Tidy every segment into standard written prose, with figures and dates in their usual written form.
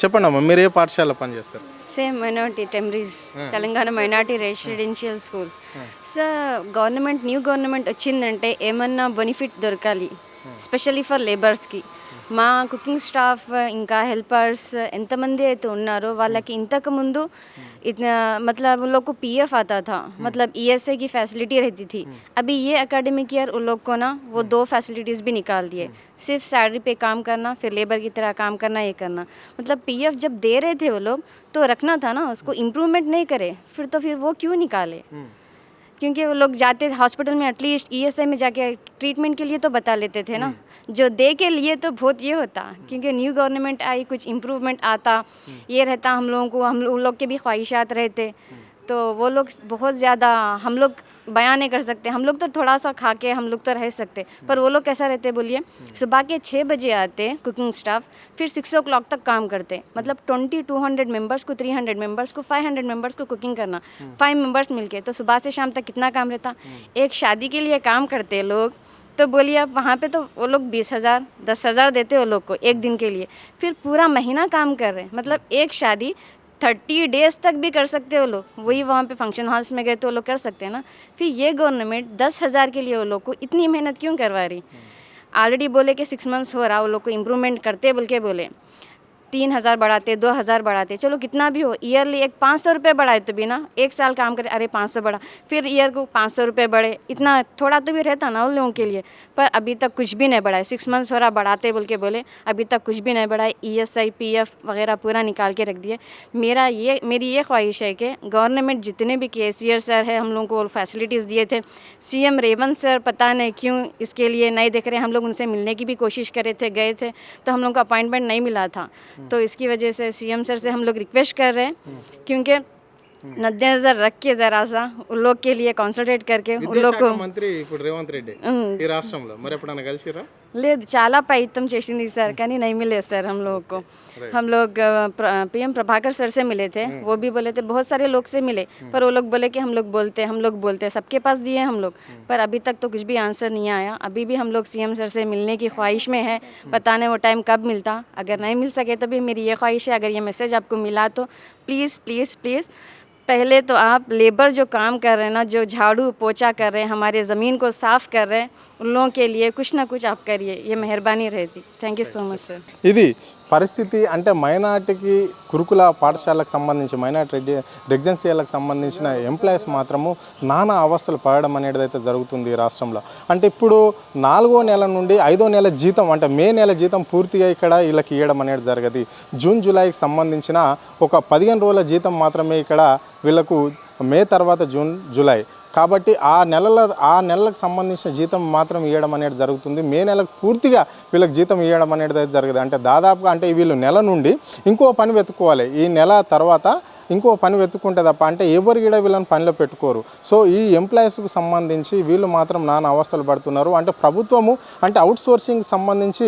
చెప్పండమ్మా, మీరు ఏ పాఠశాల పనిచేస్తారు? సేమ్ మైనార్టీ టెంబరీస్ Telangana minority residential schools. So new government వచ్చిందంటే ఏమన్నా బెనిఫిట్ దొరకాలి, స్పెషల్లీ ఫర్ లేబర్స్కి. మా కుకింగ్ స్టాఫ్ ఇంకా హెల్పర్స్ ఎంతమంది అయితే ఉన్నారో వాళ్ళకి ఇంతకుముందు मतलब उन लोग को पीएफ आता था, मतलब ईएसआई की फैसिलिटी रहती थी. अभी ये एकेडमिक ईयर उन लोग को ना वो 2 फैसिलिटीज़ भी निकाल दिए. सिर्फ सैलरी पे काम करना, फिर लेबर की तरह काम करना, ये करना. मतलब पीएफ जब दे रहे थे वो लोग तो रखना था ना, उसको इम्प्रूवमेंट नहीं करे फिर वो क्यों निकाले? क्योंकि वो लोग जाते हॉस्पिटल में एटलीस्ट ईएसआई में जाके ट्रीटमेंट के लिए तो बता लेते थे ना. जो दे के लिए तो बहुत ये होता, क्योंकि न्यू गवर्नमेंट आई, कुछ इम्प्रूवमेंट आता, ये रहता हम लोगों को, उन लोग के भी ख्वाहिशात रहते. तो वो लोग बहुत ज़्यादा हम लोग बयान नहीं कर सकते. हम लोग तो थोड़ा सा खा के हम लोग तो रह सकते, पर वो लोग कैसा रहते बोलिए, सुबह के 6 बजे आते कुकिंग स्टाफ, फिर 6 o'clock तक काम करते. मतलब 200 मेंबर्स को, 300 मेंबर्स को, 500 मेंबर्स को कुकिंग करना, 5 मेंबर्स मिलके, तो सुबह से शाम तक कितना काम रहता. एक शादी के लिए काम करते लोग, तो बोलिए आप वहाँ पे तो वो लोग 20,000 10,000 देते वो लोग को एक दिन के लिए, फिर पूरा महीना काम कर रहे हैं. मतलब एक शादी 30 डेज़ तक भी कर सकते हो लोग. वही वहाँ पे फंक्शन हॉल्स में गए तो वो लोग कर सकते हैं ना. फिर ये गवर्नमेंट 10,000 के लिए वो लोग को इतनी मेहनत क्यों करवा रही? ऑलरेडी बोले कि 6 months हो रहा, वो लोग को इम्प्रूवमेंट करते बोल के बोले 3,000 बढ़ाते, 2,000 बढ़ाते, चलो कितना भी हो, ईयरली एक 500 रुपये बढ़ाए तो भी ना, एक साल काम करे, अरे 500 बढ़ा, फिर ईयर को 500 रुपये बढ़े, इतना थोड़ा तो भी रहता ना उन लोगों के लिए. पर अभी तक कुछ भी नहीं बढ़ाए. 6 months हो रहा बढ़ाते बोल के बोले, अभी तक कुछ भी नहीं बढ़ाए. ईएसआई पीएफ वगैरह पूरा निकाल के रख दिए. मेरी ये ख्वाहिश है कि गवर्नमेंट जितने भी केसीआर सर है हम लोगों को फैसिलिटीज़ दिए थे, सीएम रेवंत सर पता नहीं क्यों इसके लिए नहीं देख रहे. हम लोग उनसे मिलने की भी कोशिश करे थे, गए थे, तो हम लोग को अपॉइंटमेंट नहीं मिला था. तो इसकी वजह से सीएम सर से हम लोग रिक्वेस्ट कर रहे हैं, क्योंकि नजर रख के जरा सा उन लोग के लिए कॉन्संट्रेट करके उन लोग को. మంత్రి ఇప్పుడు రేవంత్ రెడ్డి ఈ రాష్ట్రంలో మరి ఎప్పుడైనా కలిసిరా? లేదు, చాలా ప్రయత్నం చేసింది సార్, కానీ नहीं मिले सर हम लोग को. हम लोग पीएम प्रभाकर सर से मिले थे, वो भी बोले थे, बहुत सारे लोग से मिले, पर वो लोग बोले कि हम लोग बोलते सबके पास दिए हम लोग, पर अभी तक तो कुछ भी आंसर नहीं आया. अभी भी हम लोग सीएम सर से मिलने की ख्वाहिश में है, पता नहीं वो टाइम कब मिलता. अगर नहीं मिल सके तो भी मेरी ये ख्वाहिश है, अगर ये मैसेज आपको मिला तो प्लीज़ प्लीज़ प्लीज़ पहले तो आप लेबर जो काम कर रहे हैं ना, जो झाड़ू पोछा कर रहे हैं, हमारे ज़मीन को साफ़ कर रहे हैं, उन लोगों के लिए कुछ ना कुछ आप करिए, ये मेहरबानी रहती. Thank you so much sir. ఇది పరిస్థితి. అంటే మైనార్టీకి గురుకుల పాఠశాలకు సంబంధించి మైనార్టీ రెసిడెన్షియల్కి సంబంధించిన ఎంప్లాయీస్ మాత్రము నానా అవస్థలు పడడం అనేది అయితే జరుగుతుంది ఈ రాష్ట్రంలో. అంటే ఇప్పుడు 4వ నెల నుండి 5వ నెల జీతం, అంటే మే నెల జీతం పూర్తిగా ఇక్కడ వీళ్ళకి ఇవ్వడం అనేది జరగదు. జూన్ జూలైకి సంబంధించిన ఒక 15 రోజుల జీతం మాత్రమే ఇక్కడ వీళ్ళకు, మే తర్వాత జూన్ జూలై కాబట్టి ఆ నెలలకు సంబంధించిన జీతం మాత్రం ఇవ్వడం అనేది జరుగుతుంది. మే నెలకు పూర్తిగా వీళ్ళకి జీతం ఇవ్వడం అనేది అయితే జరగదు. అంటే దాదాపుగా అంటే వీళ్ళు నెల నుండి ఇంకో పని వెతుక్కోవాలి, ఈ నెల తర్వాత ఇంకో పని వెతుక్కుంటే తప్ప అంటే ఎవరు కూడా వీళ్ళని పనిలో పెట్టుకోరు. సో ఈ ఎంప్లాయీస్కు సంబంధించి వీళ్ళు మాత్రం నానా అవస్థలు పడుతున్నారు. అంటే ప్రభుత్వము అంటే అవుట్ సోర్సింగ్ సంబంధించి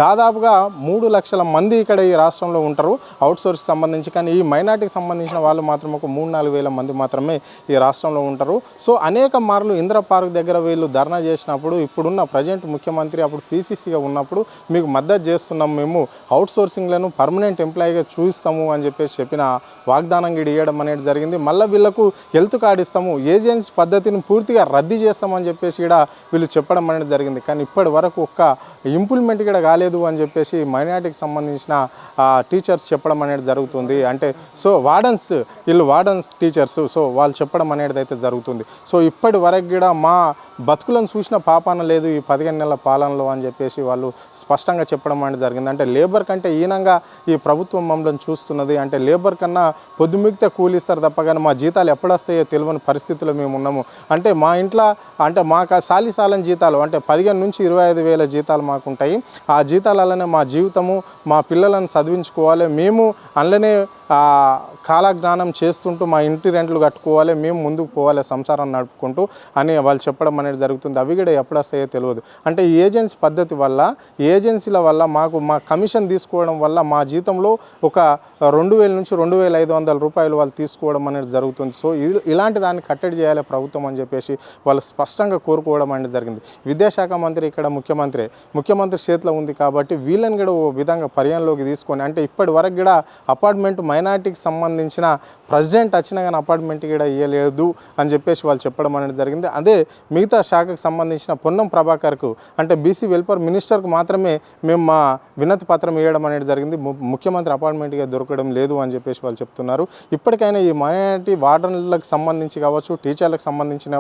దాదాపుగా 3 లక్షల మంది ఇక్కడ ఈ రాష్ట్రంలో ఉంటారు అవుట్ సోర్స్ సంబంధించి, కానీ ఈ మైనార్టీకి సంబంధించిన వాళ్ళు మాత్రం ఒక 3-4 వేల మంది మాత్రమే ఈ రాష్ట్రంలో ఉంటారు. సో అనేక మార్లు ఇందిరా పార్క్ దగ్గర వీళ్ళు ధర్నా చేసినప్పుడు, ఇప్పుడున్న ప్రజెంట్ ముఖ్యమంత్రి అప్పుడు పీసీసీగా ఉన్నప్పుడు మీకు మద్దతు చేస్తున్నాం, మేము అవుట్ సోర్సింగ్లను పర్మనెంట్ ఎంప్లాయీగా చూపిస్తాము అని చెప్పిన వాగ్దానం ఇవ్వడం అనేది జరిగింది. మళ్ళీ వీళ్ళకు హెల్త్ కార్డు ఇస్తాము, ఏజెన్సీ పద్ధతిని పూర్తిగా రద్దు చేస్తామని చెప్పేసి కూడా వీళ్ళు చెప్పడం అనేది జరిగింది. కానీ ఇప్పటి వరకు ఒక్క ఇంప్లిమెంట్ కూడా కాలేదు అని చెప్పేసి మైనార్టీకి సంబంధించిన టీచర్స్ చెప్పడం అనేది జరుగుతుంది. అంటే సో వార్డన్స్ టీచర్స్, సో వాళ్ళు చెప్పడం అనేది అయితే జరుగుతుంది. సో ఇప్పటి వరకు కూడా మా బతుకులను చూసిన పాపాన లేదు ఈ 15 నెలల పాలనలో అని చెప్పేసి వాళ్ళు స్పష్టంగా చెప్పడం అనేది జరిగింది. అంటే లేబర్ కంటే ఈనంగా ఈ ప్రభుత్వం మమ్మల్ని చూస్తున్నది. అంటే లేబర్ కన్నా పొద్దుమిగితే కూలిస్తారు తప్ప కానీ మా జీతాలు ఎప్పుడొస్తాయో తెలియని పరిస్థితిలో మేము ఉన్నాము. అంటే మా ఇంట్లో అంటే మాకు సాలిసాలని జీతాలు అంటే 15 నుంచి 25 వేల జీతాలు మాకుంటాయి. ఆ జీతాలలోనే మా జీవితము, మా పిల్లలను చదివించుకోవాలి, మేము అందులోనే కాలజ్ఞానం చేస్తుంటూ మా ఇంటి రెంట్లు కట్టుకోవాలి, మేము ముందుకు పోవాలి సంసారం నడుపుకుంటూ అని వాళ్ళు చెప్పడం అనేది అనేది జరుగుతుంది. అవి కూడా ఎప్పుడు వస్తాయో తెలియదు. అంటే ఈ ఏజెన్సీ పద్ధతి వల్ల, ఏజెన్సీల వల్ల మా కమిషన్ తీసుకోవడం వల్ల మా జీతంలో ఒక 2000 నుంచి 2500 రూపాయలు వాళ్ళు తీసుకోవడం అనేది జరుగుతుంది. సో ఇలాంటి దాన్ని కట్టడి చేయాలి ప్రభుత్వం అని చెప్పేసి వాళ్ళు స్పష్టంగా కోరుకోవడం అనేది జరిగింది. విద్యాశాఖ మంత్రి ఇక్కడ ముఖ్యమంత్రి చేతిలో ఉంది కాబట్టి వీళ్ళని కూడా ఓ విధంగా పరిగణలోకి తీసుకొని, అంటే ఇప్పటి వరకు కూడా అపార్ట్మెంట్ మైనార్టీకి సంబంధించిన ప్రెసిడెంట్ వచ్చినా కానీ అపార్ట్మెంట్ కూడా ఇవ్వలేదు అని చెప్పేసి వాళ్ళు చెప్పడం అనేది జరిగింది. అదే మిగతా శాఖకు సంబంధించిన పొన్నం ప్రభాకర్కు, అంటే బీసీ వెల్ఫేర్ మినిస్టర్కు మాత్రమే మేము మా వినతి పత్రం ఇవ్వడం అనేది జరిగింది. ముఖ్యమంత్రి అపార్ట్మెంట్గా దొరకడం లేదు అని చెప్పేసి వాళ్ళు చెప్తున్నారు. ఇప్పటికైనా ఈ మైనారిటీ వార్డన్లకు సంబంధించి కావచ్చు, టీచర్లకు సంబంధించిన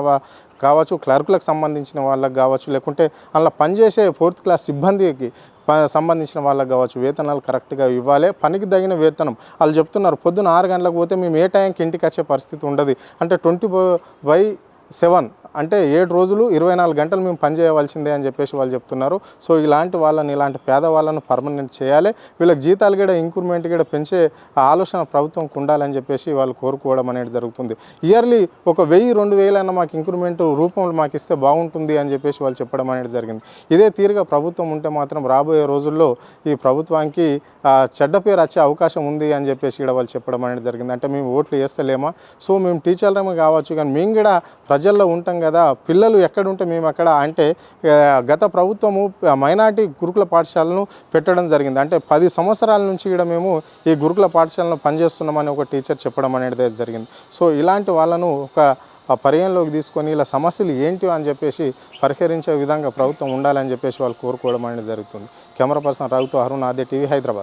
కావచ్చు, క్లర్కులకు సంబంధించిన వాళ్ళకి కావచ్చు, లేకుంటే అలా పనిచేసే 4th క్లాస్ సిబ్బందికి సంబంధించిన వాళ్ళకి కావచ్చు, వేతనాలు కరెక్ట్గా ఇవ్వాలి. పనికి తగిన వేతనం వాళ్ళు చెప్తున్నారు. పొద్దున 6 గంటలకు పోతే మేము ఏ టైంకి ఇంటికి వచ్చే పరిస్థితి ఉండదు. అంటే 24/7 అంటే 7 రోజులు 24 గంటలు మేము పనిచేయవలసిందే అని చెప్పేసి వాళ్ళు చెప్తున్నారు. సో ఇలాంటి వాళ్ళని, ఇలాంటి పేదవాళ్ళను పర్మనెంట్ చేయాలి. వీళ్ళకి జీతాలు కూడా ఇంక్రిమెంట్ కూడా పెంచే ఆలోచన ప్రభుత్వంకు ఉండాలని చెప్పేసి వాళ్ళు కోరుకోవడం అనేది జరుగుతుంది. ఇయర్లీ ఒక 1000-2000 అయినా మాకు ఇంక్రిమెంట్ రూపంలో మాకు ఇస్తే బాగుంటుంది అని చెప్పేసి వాళ్ళు చెప్పడం అనేది జరిగింది. ఇదే తీరుగా ప్రభుత్వం ఉంటే మాత్రం రాబోయే రోజుల్లో ఈ ప్రభుత్వానికి చెడ్డ పేరు వచ్చే అవకాశం ఉంది అని చెప్పేసి కూడా వాళ్ళు చెప్పడం అనేది జరిగింది. అంటే మేము ఓట్లు వేస్తలేమా, సో మేము టీచర్లమే కావచ్చు కానీ మేము కూడా ప్రజల్లో ఉంటాం కదా, పిల్లలు ఎక్కడుంటే మేము అక్కడ. అంటే గత ప్రభుత్వము మైనార్టీ గురుకుల పాఠశాలను పెట్టడం జరిగింది. అంటే 10 సంవత్సరాల నుంచి కూడా మేము ఈ గురుకుల పాఠశాలను పనిచేస్తున్నామని ఒక టీచర్ చెప్పడం అనేది జరిగింది. సో ఇలాంటి వాళ్ళను ఒక పరిగణలోకి తీసుకొని ఇలా సమస్యలు ఏంటి అని చెప్పేసి పరిహరించే విధంగా ప్రభుత్వం ఉండాలని చెప్పేసి వాళ్ళు కోరుకోవడం అనేది జరుగుతుంది. కెమెరా పర్సన్ రఘుతో, అరుణ్, ఆద్య టీవీ, హైదరాబాద్.